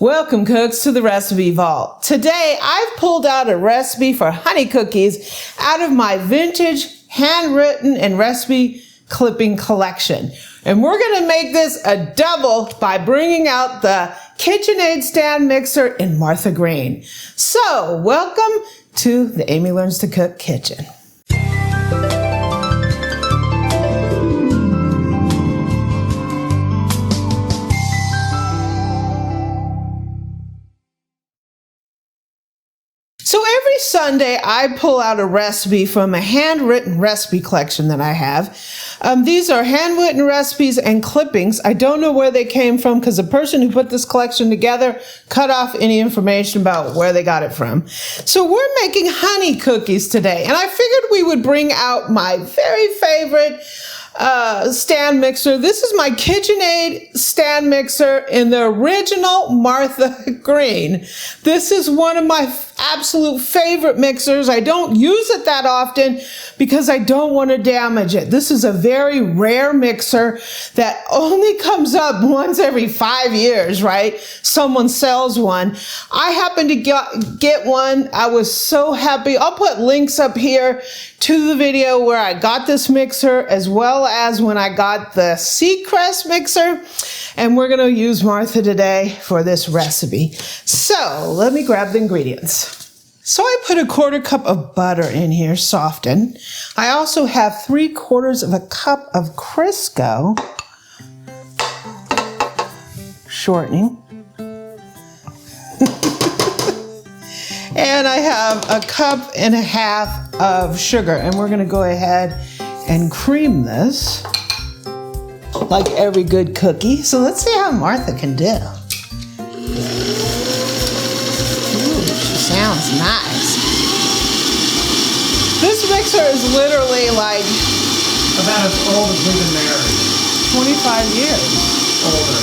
Welcome, cooks, to the Recipe Vault. Today, I've pulled out a recipe for honey cookies out of my vintage handwritten and recipe clipping collection. And we're going to make this a double by bringing out the KitchenAid stand mixer in Martha Green. So, welcome to the Amy Learns to Cook kitchen. So every Sunday, I pull out a recipe from a handwritten recipe collection that I have. These are handwritten recipes and clippings. I don't know where they came from because the person who put this collection together cut off any information about where they got it from. So we're making honey cookies today, and I figured we would bring out my very favorite stand mixer. This is my KitchenAid stand mixer in the original Martha Green. This is one of my absolute favorite mixers. I don't use it that often because I don't want to damage it. This is a very rare mixer that only comes up once every 5 years, right? Someone sells one. I happened to get one. I was so happy. I'll put links up here to the video where I got this mixer, as well as when I got the Seacrest mixer. And we're going to use Martha today for this recipe. So let me grab the ingredients. So I put a 1/4 cup of butter in here, softened. I also have 3/4 of a cup of Crisco, shortening. And I have 1.5 cups of sugar, and we're going to go ahead and cream this like every good cookie. So let's see how Martha can do. Ooh, she sounds nice. This mixer is literally like about as old as we've been married. 25 years. Older.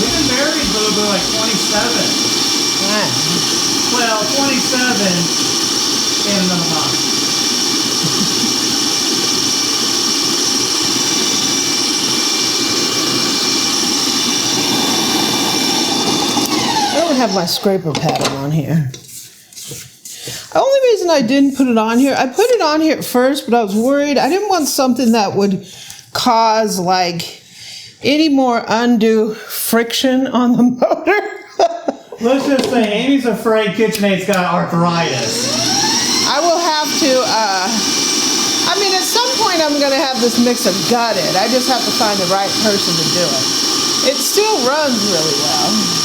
We've been married, Boo-Boo, like 27. Yeah. Well, 27 in a month. I don't have my scraper pad on here. The only reason I didn't put it on here, I put it on here at first, but I was worried. I didn't want something that would cause like any more undue friction on the motor. Let's just say Amy's afraid KitchenAid's got arthritis. I will have to, I mean, at some point I'm going to have this mixer gutted. I just have to find the right person to do it. It still runs really well.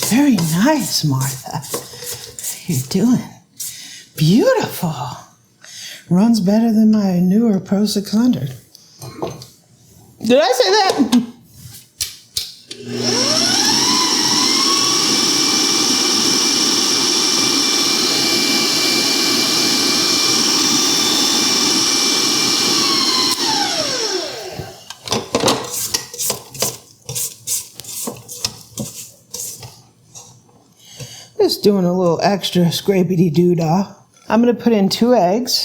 Very nice, Martha. You're doing beautiful. Runs better than my newer Pro 600. Did I say that? Just doing a little extra scrapity-doo-dah. I'm going to put in 2 eggs,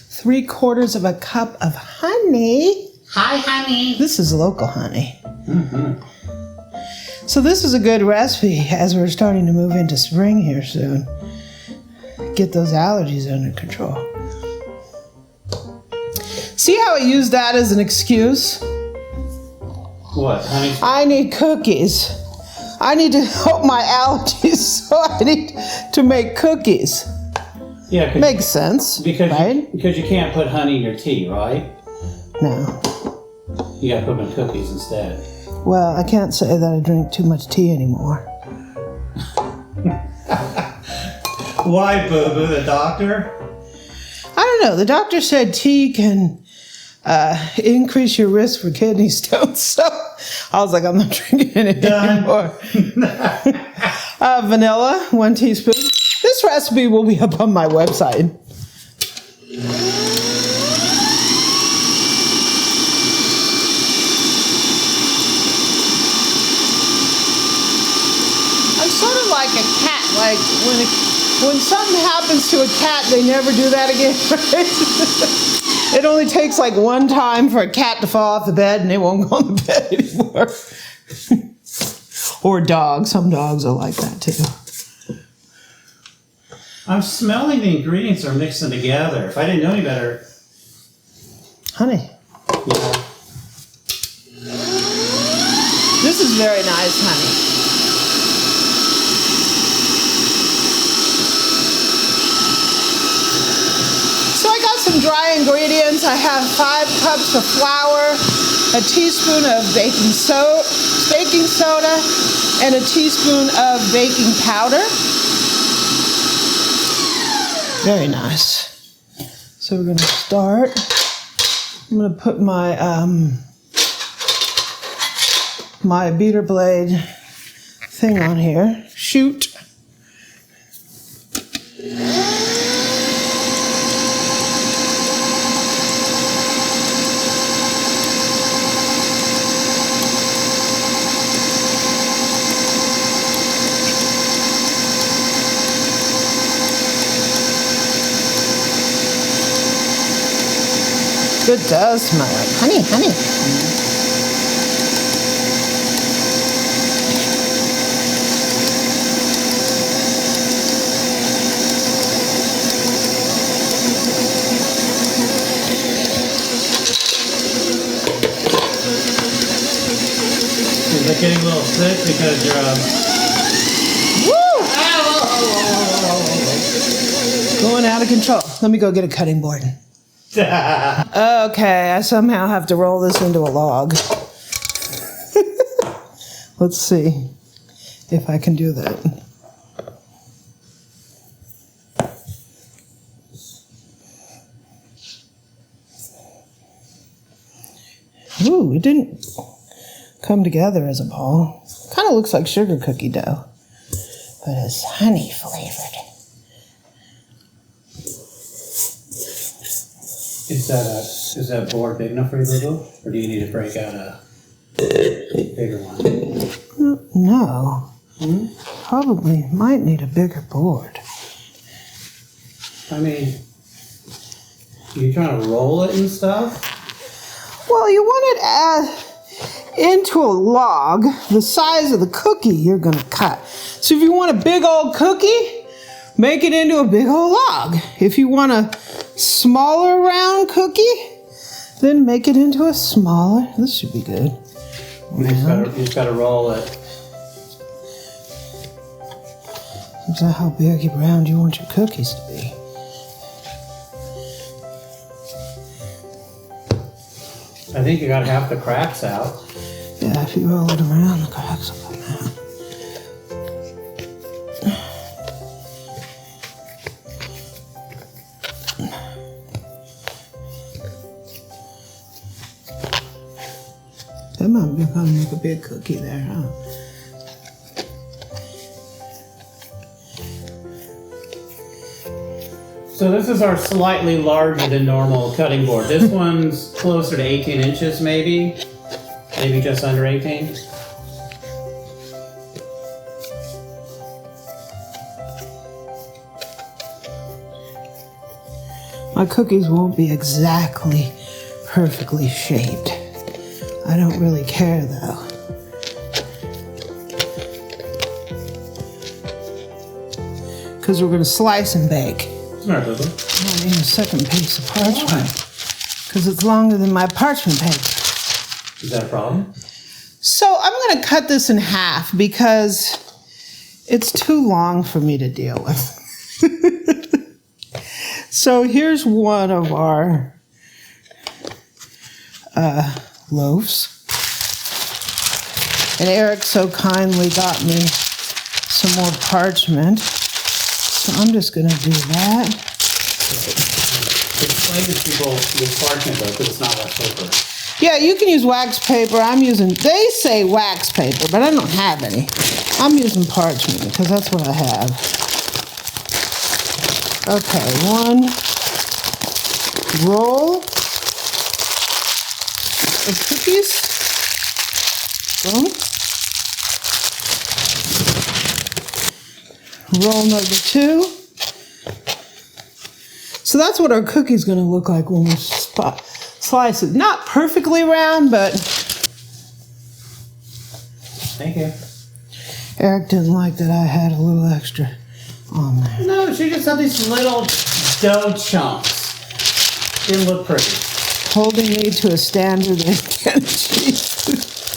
3/4 cup of honey. Hi, honey. This is local honey. Mm-hmm. So this is a good recipe as we're starting to move into spring here soon. Get those allergies under control. See how I used that as an excuse? What, honey? I need cookies. I need to help my allergies, so I need to make cookies. Yeah, Makes sense, because right? because you can't put honey in your tea, right? No. You gotta put them in cookies instead. Well, I can't say that I drink too much tea anymore. Why, Boo-Boo, the doctor? I don't know. The doctor said tea can increase your risk for kidney stones. So I was like, I'm not drinking it anymore. Vanilla, 1 teaspoon. This recipe will be up on my website. like when something happens to a cat, they never do that again, right? It only takes like one time for a cat to fall off the bed and they won't go on the bed anymore. Or dogs. Some dogs are like that too. I'm smelling the ingredients are mixing together. If I didn't know any better. Honey. Yeah. This is very nice, honey. So I got some dry ingredients. I have 5 cups of flour, a teaspoon of baking soda, and a teaspoon of baking powder. Very nice. So we're going to start. I'm going to put my my beater blade thing on here. Shoot. It does smell like honey, honey. Is it getting a little thick because you're Woo! Going out of control. Let me go get a cutting board. Okay, I somehow have to roll this into a log. Let's see if I can do that. Ooh, it didn't come together as a ball. Kind of looks like sugar cookie dough, but it's honey flavored. Is that board big enough for you, Lulu? Or do you need to break out a bigger one? No. Probably might need a bigger board. I mean, you trying to roll it and stuff? Well, you want it into a log the size of the cookie you're going to cut. So if you want a big old cookie, make it into a big old log. If you want a smaller round cookie, then make it into a smaller. This should be good. You just got to roll it. Is that how big round you want your cookies to be? I think you got to have the cracks out. Yeah, if you roll it around, the cracks will come out. That might be gonna make a big cookie there, huh? So this is our slightly larger than normal cutting board. This one's closer to 18 inches maybe. Maybe just under 18. My cookies won't be exactly perfectly shaped. I don't really care though. Because we're going to slice and bake. Smart, Lulu. I need a second piece of parchment. Because it's longer than my parchment paper. Is that a problem? So I'm going to cut this in half because it's too long for me to deal with. So here's one of our loaves. And Eric so kindly got me some more parchment. So I'm just going to do that. Explain to people with parchment though, because it's not wax paper. Yeah, you can use wax paper. They say wax paper, but I don't have any. I'm using parchment because that's what I have. Okay, one roll of cookies. Boom. Roll number 2. So that's what our cookie's going to look like when we slice it. Not perfectly round, but... Thank you. Eric didn't like that I had a little extra on there. No, she just had these little dough chunks. Didn't look pretty. Holding me to a standard they can't achieve.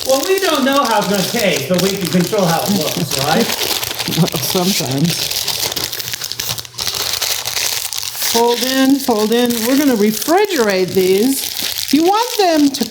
Well, we don't know how it's going to taste, but we can control how it looks, right? Well, sometimes. Fold in, fold in. We're going to refrigerate these. You want them to,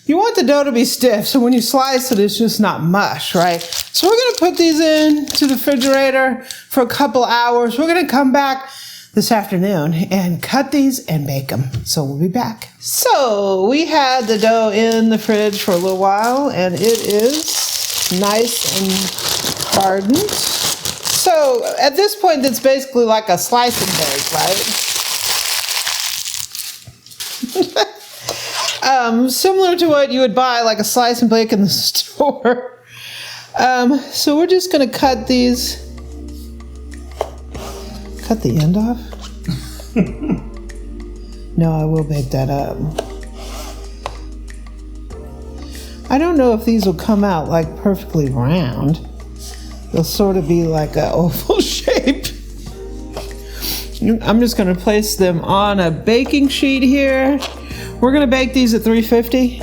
you want the dough to be stiff, so when you slice it, it's just not mush, right? So we're going to put these in to the refrigerator for a couple hours. We're going to come back this afternoon and cut these and bake them. So we'll be back. So we had the dough in the fridge for a little while, and it is nice and hardened. So at this point, it's basically like a slice and bake, right? Similar to what you would buy, like a slice and bake in the store. So we're just gonna cut these. Cut the end off? No, I will bake that up. I don't know if these will come out like perfectly round. They'll sort of be like an oval shape. I'm just going to place them on a baking sheet here. We're going to bake these at 350,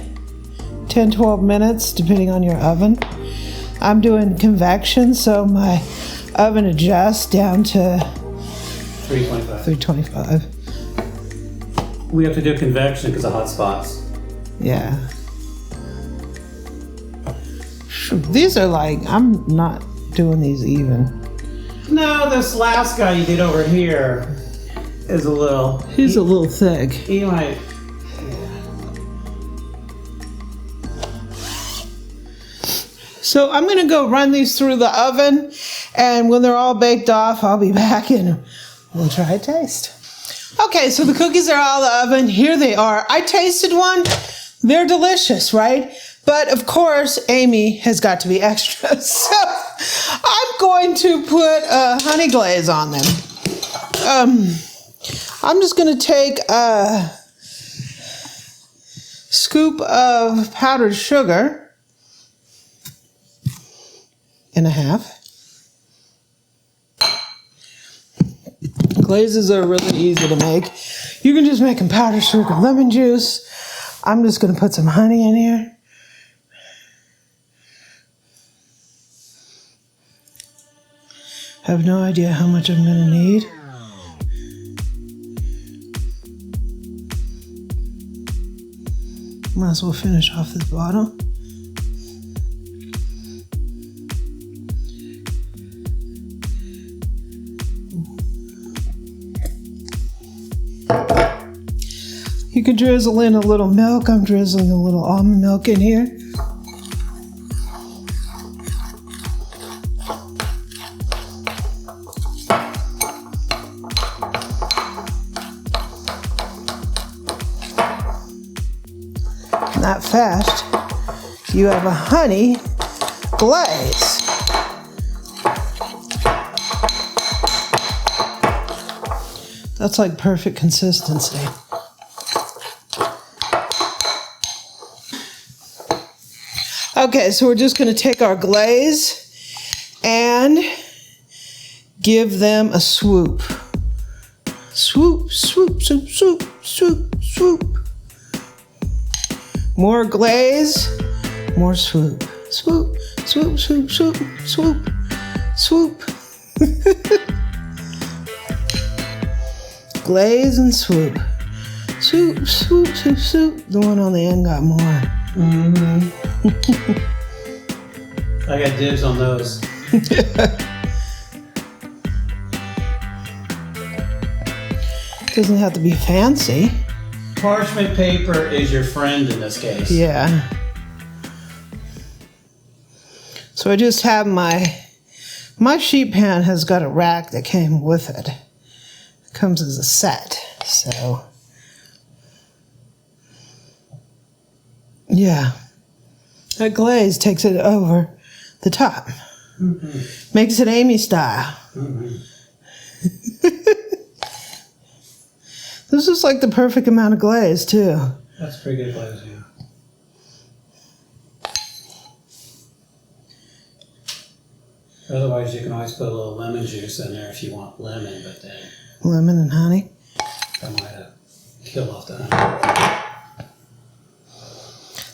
10-12 minutes, depending on your oven. I'm doing convection, so my oven adjusts down to 325. We have to do convection because of hot spots. Yeah. These are like, I'm not doing these even. No, this last guy you did over here is a little... He's a little thick. He might... So I'm going to go run these through the oven, and when they're all baked off, I'll be back and we'll try a taste. Okay, so the cookies are out of the oven. Here they are. I tasted one. They're delicious, right? But of course, Amy has got to be extra. So I'm going to put a honey glaze on them. I'm just going to take a scoop of powdered sugar and a half. Glazes are really easy to make. You can just make them powdered sugar, lemon juice. I'm just going to put some honey in here. I have no idea how much I'm going to need. Might as well finish off this bottle. You can drizzle in a little milk. I'm drizzling a little almond milk in here. Not fast. You have a honey glaze. That's like perfect consistency. Okay, so we're just going to take our glaze and give them a swoop. Swoop, swoop, swoop, swoop, swoop, swoop. More glaze, more swoop. Swoop, swoop, swoop, swoop, swoop, swoop. Glaze and swoop. Swoop, swoop, swoop, swoop. The one on the end got more. Mm-hmm. I got dibs on those. Doesn't have to be fancy. Parchment paper is your friend in this case. Yeah. So I just have my sheet pan has got a rack that came with it. It comes as a set. So yeah. That glaze takes it over the top. Makes it Amy style. This is like the perfect amount of glaze, too. That's pretty good glaze, yeah. Otherwise, you can always put a little lemon juice in there if you want lemon, but then Lemon and honey. that might kill off the honey.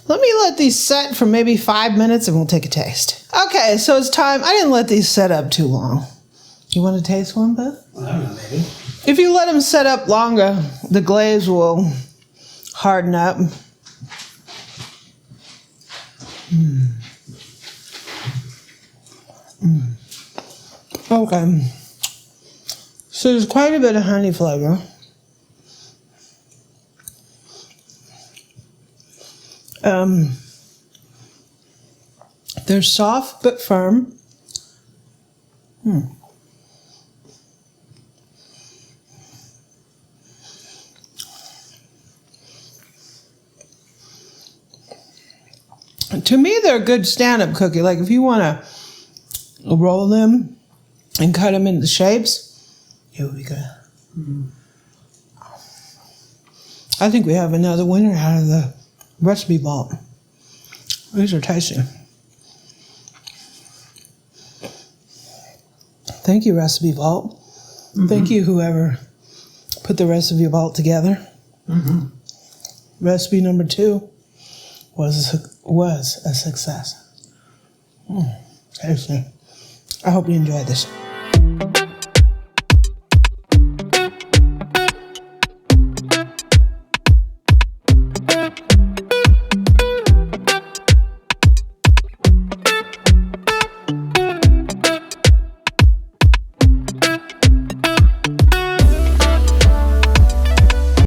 Let me let these set for maybe 5 minutes and we'll take a taste. Okay, so it's time. I didn't let these set up too long. You want to taste one, Beth? Well, I don't know, maybe. If you let them set up longer, the glaze will harden up. Okay. So there's quite a bit of honey flavor. They're soft but firm. To me, they're a good stand-up cookie. Like if you want to roll them and cut them into shapes, it would be good. I think we have another winner out of the recipe vault. These are tasty. Thank you, Recipe Vault. Thank you, whoever put the Recipe Vault together. Recipe number 2 was a success. Tasty. I hope you enjoyed this.